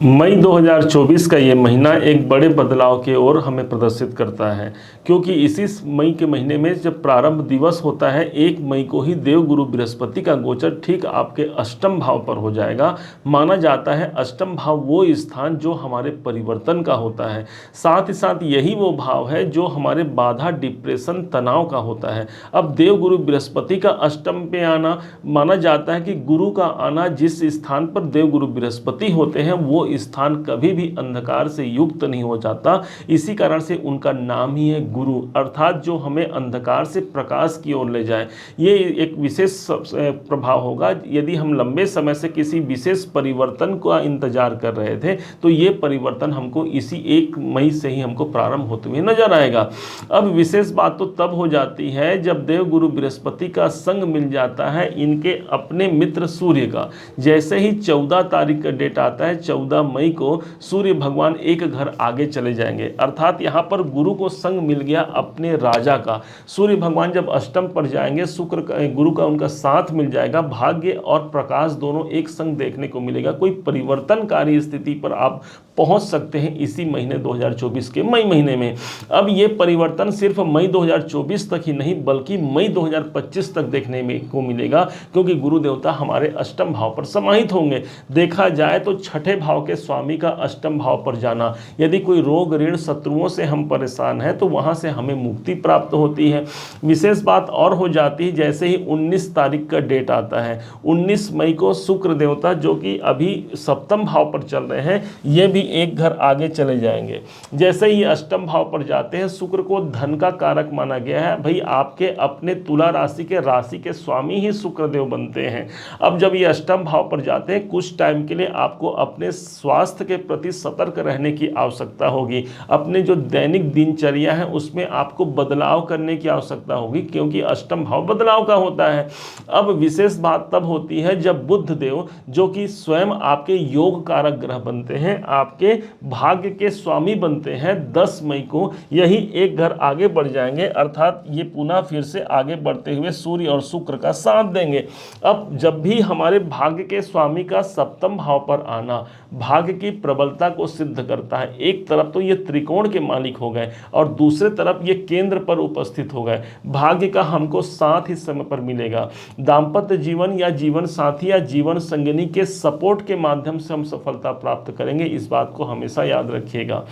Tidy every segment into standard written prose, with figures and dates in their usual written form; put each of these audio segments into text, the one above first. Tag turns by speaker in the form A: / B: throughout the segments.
A: मई 2024 का ये महीना एक बड़े बदलाव की ओर हमें प्रदर्शित करता है, क्योंकि इसी मई के महीने में जब प्रारंभ दिवस होता है 1 मई को ही देवगुरु बृहस्पति का गोचर ठीक आपके अष्टम भाव पर हो जाएगा। माना जाता है अष्टम भाव वो स्थान जो हमारे परिवर्तन का होता है, साथ ही साथ यही वो भाव है जो हमारे बाधा, डिप्रेशन, तनाव का होता है। अब देवगुरु बृहस्पति का अष्टम पे आना, माना जाता है कि गुरु का आना, जिस स्थान पर देवगुरु बृहस्पति होते हैं वो स्थान कभी भी अंधकार से युक्त नहीं हो जाता। इसी कारण से उनका नाम ही है गुरु, अर्थात जो हमें अंधकार से प्रकाश की ओर ले जाए। ये एक विशेष प्रभाव होगा। यदि हम लंबे समय से किसी विशेष परिवर्तन का इंतजार कर रहे थे तो ये परिवर्तन हमको इसी 1 मई से ही हमको प्रारंभ होते हुए नजर आएगा। अब विशेष बात तो तब हो जाती है जब देवगुरु बृहस्पति का संग मिल जाता है इनके अपने मित्र सूर्य का। जैसे ही 14 तारीख का डेट आता है, 14 मई को सूर्य भगवान एक घर आगे चले जाएंगे, अर्थात यहाँ पर गुरु को संग मिल गया अपने राजा का। सूर्य भगवान जब अष्टम पर जाएंगे, गुरु का उनका साथ मिल जाएगा। भाग्य और प्रकाश दोनों एक संग देखने को मिलेगा। कोई परिवर्तनकारी स्थिति पर आप पहुंच सकते हैं इसी महीने 2024 के मई महीने में। अब ये परिवर्तन सिर्फ मई 2024 तक ही नहीं बल्कि मई 2025 तक देखने में को मिलेगा, क्योंकि गुरु देवता हमारे अष्टम भाव पर समाहित होंगे। देखा जाए तो छठे भाव के स्वामी का अष्टम भाव पर जाना, यदि कोई रोग, ऋण, शत्रुओं से हम परेशान हैं तो वहां से हमें मुक्ति प्राप्त होती है। विशेष बात और हो जाती है जैसे ही 19 तारीख का डेट आता है, 19 मई को शुक्र देवता जो कि अभी सप्तम भाव पर चल रहे हैं, ये भी एक घर आगे चले जाएंगे। जैसे ही अष्टम भाव पर जाते हैं, शुक्र को धन का कारक माना गया है। भाई आपके अपने तुला राशि के स्वामी ही शुक्र देव बनते हैं। अब जब ये अष्टम भाव पर जाते हैं, कुछ टाइम के लिए आपको अपने स्वास्थ्य के प्रति सतर्क रहने की आवश्यकता होगी। अपने जो दैनिक दिनचर्या है उसमें आपको बदलाव करने की आवश्यकता होगी, क्योंकि अष्टम भाव बदलाव का होता है। अब विशेष बात तब होती है जब बुध देव जो कि स्वयं आपके योग कारक ग्रह बनते हैं, आपके भाग्य के स्वामी बनते हैं, 10 मई को यही एक घर आगे बढ़ जाएंगे, अर्थात ये पुनः फिर से आगे बढ़ते हुए सूर्य और शुक्र का साथ देंगे। अब जब भी हमारे भाग्य के स्वामी का सप्तम भाव पर आना भाग्य की प्रबलता को सिद्ध करता है। एक तरफ तो ये त्रिकोण के मालिक हो गए और दूसरे तरफ ये केंद्र पर उपस्थित हो गए। भाग्य का हमको साथ ही समय पर मिलेगा। दाम्पत्य जीवन या जीवन साथी या जीवन संगिनी के सपोर्ट के माध्यम से हम सफलता प्राप्त करेंगे, इस बात को हमेशा याद रखिएगा।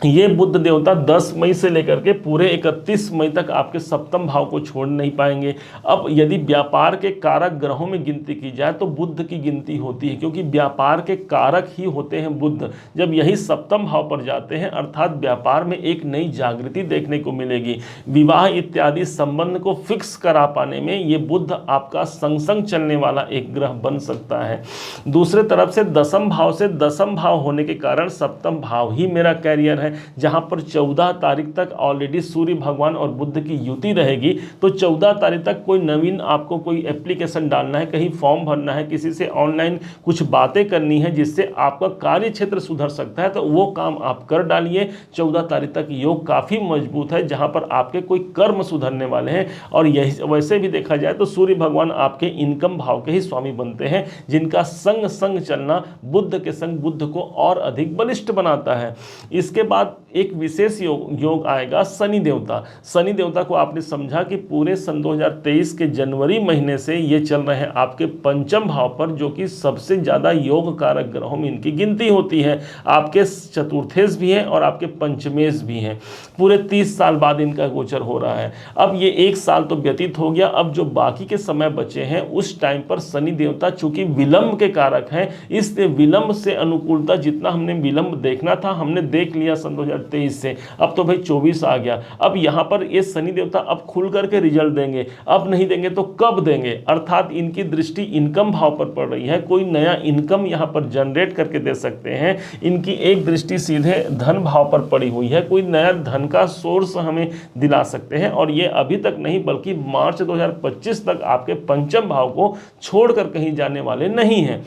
A: ये बुध देवता 10 मई से लेकर के पूरे 31 मई तक आपके सप्तम भाव को छोड़ नहीं पाएंगे। अब यदि व्यापार के कारक ग्रहों में गिनती की जाए तो बुध की गिनती होती है, क्योंकि व्यापार के कारक ही होते हैं बुध। जब यही सप्तम भाव पर जाते हैं अर्थात व्यापार में एक नई जागृति देखने को मिलेगी। विवाह इत्यादि संबंध को फिक्स करा पाने में ये बुध आपका संग संग चलने वाला एक ग्रह बन सकता है। दूसरे तरफ से दसम भाव होने के कारण सप्तम भाव ही मेरा कैरियर है, जहां पर 14 तारीख तक ऑलरेडी सूर्य भगवान और बुध की युति रहेगी। तो 14 तारीख तक कोई नवीन आपको कोई एप्लीकेशन डालना है, कहीं फॉर्म भरना है, किसी से ऑनलाइन कुछ बातें करनी है जिससे आपका कार्य क्षेत्र सुधर सकता है, तो वो काम आप कर डालिए। 14 तारीख तक योग काफी मजबूत है, जहां पर आपके कोई कर्म सुधरने वाले हैं। और यही वैसे भी देखा जाए तो सूर्य भगवान आपके इनकम भाव के ही स्वामी बनते हैं, जिनका संग संग चलना बुध के संग बुध को और अधिक बलिष्ठ बनाता है। इसके बाद एक विशेष योग आएगा शनि देवता को आपने समझा कि पूरे सन 2023 के जनवरी महीने से ये चल रहे हैं आपके पंचम भाव पर, जो कि सबसे ज्यादा योग कारक ग्रहों में इनकी गिनती होती है। आपके चतुर्थेश भी हैं और आपके पंचमेश भी हैं। पूरे 30 साल बाद इनका गोचर हो रहा है। अब ये 1 साल तो व्यतीत हो गया, अब जो बाकी के समय बचे हैं उस टाइम पर शनि देवता चूंकि विलंब के कारक हैं, इसलिए विलंब से अनुकूलता जितना हमने विलंब देखना था हमने देख लिया सन 2023 से। अब तो भाई 24 आ गया। अब यहाँ पर ये शनि देवता अब खुल करके रिजल्ट देंगे, अब नहीं देंगे तो कब देंगे, अर्थात इनकी दृष्टि इनकम भाव पर पड़ रही है। कोई नया इनकम यहाँ पर जनरेट करके दे सकते हैं। इनकी एक दृष्टि सीधे धन भाव पर पड़ी हुई है, कोई नया धन का सोर्स हमें दिला सकते हैं। और ये अभी तक नहीं बल्कि मार्च 2025 तक आपके पंचम भाव को छोड़कर कहीं जाने वाले नहीं हैं।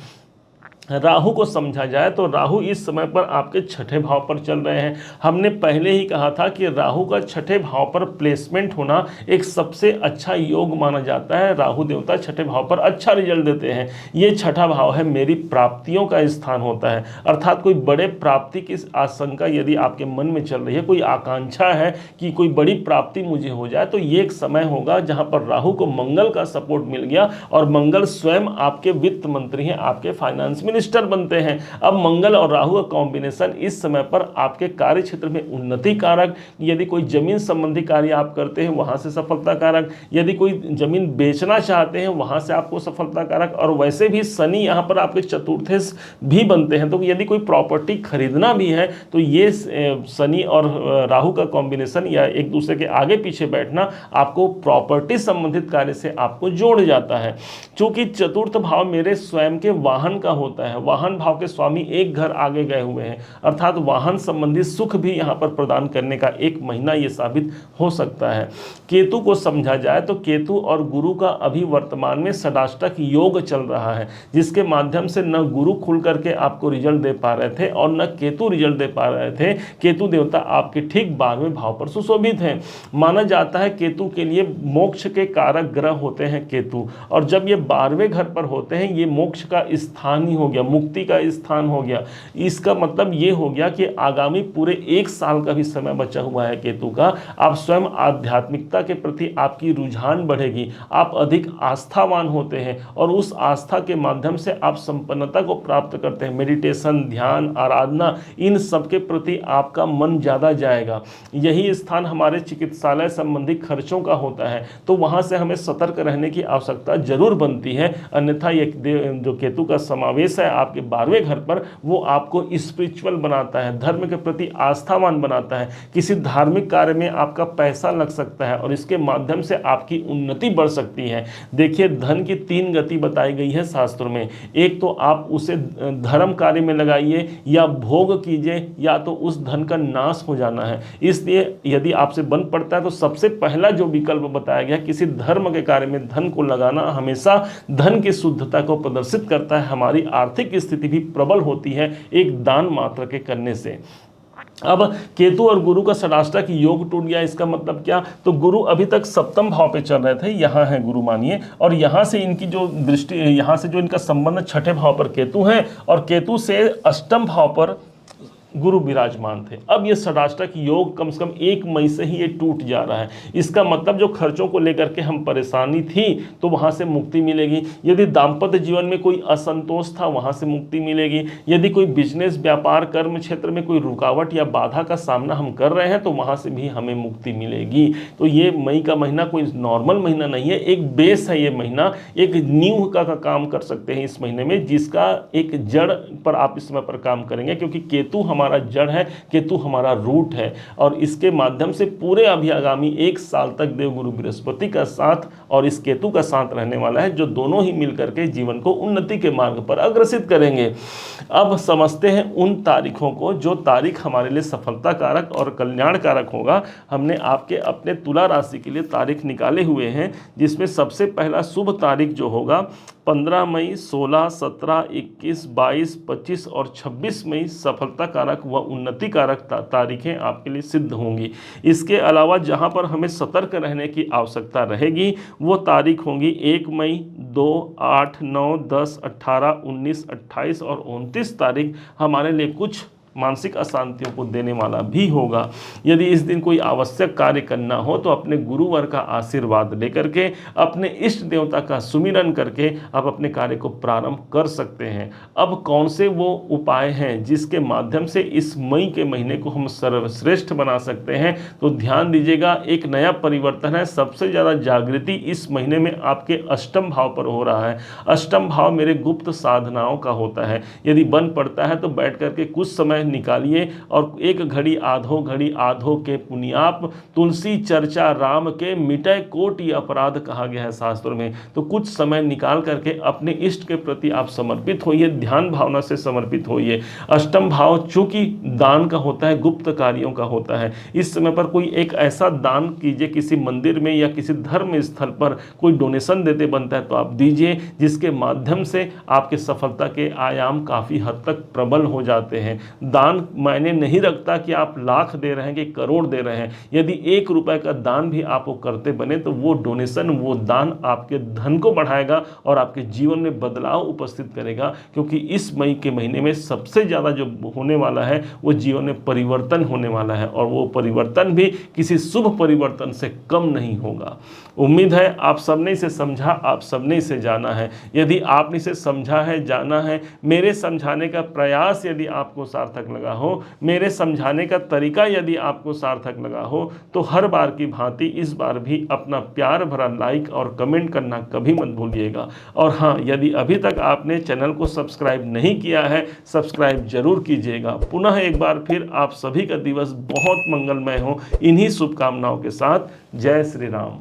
A: राहु को समझा जाए तो राहु इस समय पर आपके छठे भाव पर चल रहे हैं। हमने पहले ही कहा था कि राहु का छठे भाव पर प्लेसमेंट होना एक सबसे अच्छा योग माना जाता है। राहु देवता छठे भाव पर अच्छा रिजल्ट देते हैं। ये छठा भाव है मेरी प्राप्तियों का स्थान होता है, अर्थात कोई बड़े प्राप्ति की आशंका यदि आपके मन में चल रही है, कोई आकांक्षा है कि कोई बड़ी प्राप्ति मुझे हो जाए, तो ये एक समय होगा जहां पर राहु को मंगल का सपोर्ट मिल गया और मंगल स्वयं आपके वित्त मंत्री हैं, आपके फाइनेंस मिनिस्टर बनते हैं। अब मंगल और राहु का कॉम्बिनेशन इस समय पर आपके कार्य क्षेत्र में उन्नति कारक, यदि कोई जमीन संबंधी कार्य आप करते हैं वहां से सफलता कारक, यदि कोई जमीन बेचना चाहते हैं वहां से आपको सफलता कारक, और वैसे भी शनि यहां पर आपके चतुर्थेश भी बनते हैं, तो यदि कोई प्रॉपर्टी खरीदना भी है तो ये शनि और राहु का कॉम्बिनेशन या एक दूसरे के आगे पीछे बैठना आपको प्रॉपर्टी संबंधित कार्य से आपको जोड़ जाता है। क्योंकि चतुर्थ भाव मेरे स्वयं के वाहन का होता है, वाहन भाव के स्वामी एक घर आगे गए हुए हैं, अर्थात वाहन संबंधी सुख भी यहां पर प्रदान करने का एक महीना यह साबित हो सकता है। केतु को समझा जाए तो केतु और गुरु का अभी वर्तमान में षडाष्टक योग चल रहा है, जिसके माध्यम से न गुरु खुल करके आपको रिजल्ट दे पा रहे थे और न केतु रिजल्ट दे पा रहे थे। केतु देवता आपके ठीक 12वें भाव पर सुशोभित हैं। माना जाता है केतु के लिए मोक्ष के कारक ग्रह होते हैं केतु, और जब ये 12वें घर पर होते हैं ये मोक्ष का स्थान ही हो गया, मुक्ति का स्थान हो गया। इसका मतलब ये हो गया कि आगामी पूरे 1 साल का भी समय बचा हुआ है केतु का, आप स्वयं आध्यात्मिकता के प्रति आपकी रुझान बढ़ेगी, आप अधिक आस्थावान होते हैं और उस आस्था के माध्यम से आप संपन्नता को प्राप्त करते हैं। मेडिटेशन, ध्यान, आराधना, इन सब के प्रति आपका मन ज़्यादा जाएगा। यही स्थान हमारे चिकित्सालय संबंधी खर्चों का होता है, तो वहाँ से हमें सतर्क रहने की आवश्यकता जरूर बनती है। अन्यथा ये जो केतु का समावेश है आपके 12वें घर पर, वो आपको स्पिरिचुअल बनाता है, धर्म के प्रति आस्थावान बनाता है। किसी धार्मिक कार्य में आपका पैसा लग सकता है और इसके माध्यम से आपकी उन्नति बढ़ सकती है। देखिए, धन की 3 गति बताई गई है शास्त्रों में। एक तो आप उसे धर्म कार्य में लगाइए या भोग कीजिए, या तो उस धन का नाश हो जाना है। इसलिए यदि आपसे बन पड़ता है तो सबसे पहला जो विकल्प बताया गया, किसी धर्म के कार्य में धन को लगाना हमेशा धन की शुद्धता को प्रदर्शित करता है। हमारी आर्थिक स्थिति भी प्रबल होती है एक दान मात्र के करने से। अब केतु और गुरु का षडाष्टक योग टूट गया, इसका मतलब क्या? तो गुरु अभी तक 7वें भाव पे चल रहे थे, यहाँ है गुरु मानिए, और यहाँ से इनकी जो दृष्टि, यहाँ से जो इनका संबंध 6ठे भाव पर केतु है और केतु से 8वें भाव पर गुरु विराजमान थे। अब ये षडाष्टक योग कम से कम 1 मई से ही ये टूट जा रहा है। इसका मतलब जो खर्चों को लेकर के हम परेशानी थी तो वहाँ से मुक्ति मिलेगी। यदि दाम्पत्य जीवन में कोई असंतोष था वहाँ से मुक्ति मिलेगी। यदि कोई बिजनेस, व्यापार, कर्म क्षेत्र में कोई रुकावट या बाधा का सामना हम कर रहे हैं तो वहाँ से भी हमें मुक्ति मिलेगी। तो ये मई का महीना कोई नॉर्मल महीना नहीं है, एक बेस है। ये महीना एक नींव का काम कर सकते हैं इस महीने में, जिसका एक जड़ पर आप इस समय पर काम करेंगे, क्योंकि केतु हमारा जड़ है, केतु हमारा रूट है, और इसके माध्यम से पूरे अभी आगामी 1 साल तक देवगुरु बृहस्पति का साथ और इस केतु का साथ रहने वाला है, जो दोनों ही मिलकर के जीवन को उन्नति के मार्ग पर अग्रसित करेंगे। अब समझते हैं उन तारीखों को जो तारीख हमारे लिए सफलता कारक और कल्याण कारक होगा। हमने आपके अपने तुला राशि के लिए तारीख निकाले हुए हैं, जिसमें सबसे पहला शुभ तारीख जो होगा 15 मई, 16, 17, 21, 22, 25 और 26 मई सफलता कारक व उन्नति कारक तारीखें आपके लिए सिद्ध होंगी। इसके अलावा जहां पर हमें सतर्क रहने की आवश्यकता रहेगी वो तारीख होंगी 1 मई, 2, 8, 9, 10, 18, 19, 28 और 29 तारीख हमारे लिए कुछ मानसिक अशांतियों को देने वाला भी होगा। यदि इस दिन कोई आवश्यक कार्य करना हो तो अपने गुरुवर का आशीर्वाद लेकर के, अपने इष्ट देवता का सुमिरन करके आप अपने कार्य को प्रारंभ कर सकते हैं। अब कौन से वो उपाय हैं जिसके माध्यम से इस मई के महीने को हम सर्वश्रेष्ठ बना सकते हैं? तो ध्यान दीजिएगा, एक नया परिवर्तन है। सबसे ज़्यादा जागृति इस महीने में आपके 8वें भाव पर हो रहा है। 8वां भाव मेरे गुप्त साधनाओं का होता है। यदि बन पड़ता है तो बैठ करके कुछ समय समय निकालिए और एक घड़ी आधो के पुण्याप, तुलसी चर्चा राम के मिटय कोटि अपराध कहा गया है शास्त्रों में। तो कुछ समय निकाल करके अपने इष्ट के प्रति आप समर्पित होइए, ध्यान भावना से समर्पित होइए। अष्टम भाव चूंकि दान का होता है, गुप्त कार्यों का होता है, इस समय पर कोई एक ऐसा दान कीजिए, किसी मंदिर में या किसी धर्म स्थल पर कोई डोनेशन देते बनता है तो आप दीजिए, जिसके माध्यम से आपके सफलता के आयाम काफ़ी हद तक प्रबल हो जाते हैं। दान मायने नहीं रखता कि आप लाख दे रहे हैं कि करोड़ दे रहे हैं। यदि 1 रुपए का दान भी आप करते बने तो वो डोनेशन, वो दान आपके धन को बढ़ाएगा और आपके जीवन में बदलाव उपस्थित करेगा। क्योंकि इस मई के महीने में सबसे ज़्यादा जो होने वाला है वो जीवन में परिवर्तन होने वाला है, और वो परिवर्तन भी किसी शुभ परिवर्तन से कम नहीं होगा। उम्मीद है आप सबने इसे समझा, आप सबने इसे जाना है। यदि आपने इसे समझा है, जाना है, मेरे समझाने का प्रयास यदि आपको सार्थक लगा हो, मेरे समझाने का तरीका यदि आपको सार्थक लगा हो, तो हर बार की भांति इस बार भी अपना प्यार भरा लाइक और कमेंट करना कभी मत भूलिएगा। और हाँ, यदि अभी तक आपने चैनल को सब्सक्राइब नहीं किया है, सब्सक्राइब जरूर कीजिएगा। पुनः एक बार फिर आप सभी का दिवस बहुत मंगलमय हो, इन्हीं शुभकामनाओं के साथ। जय श्री राम।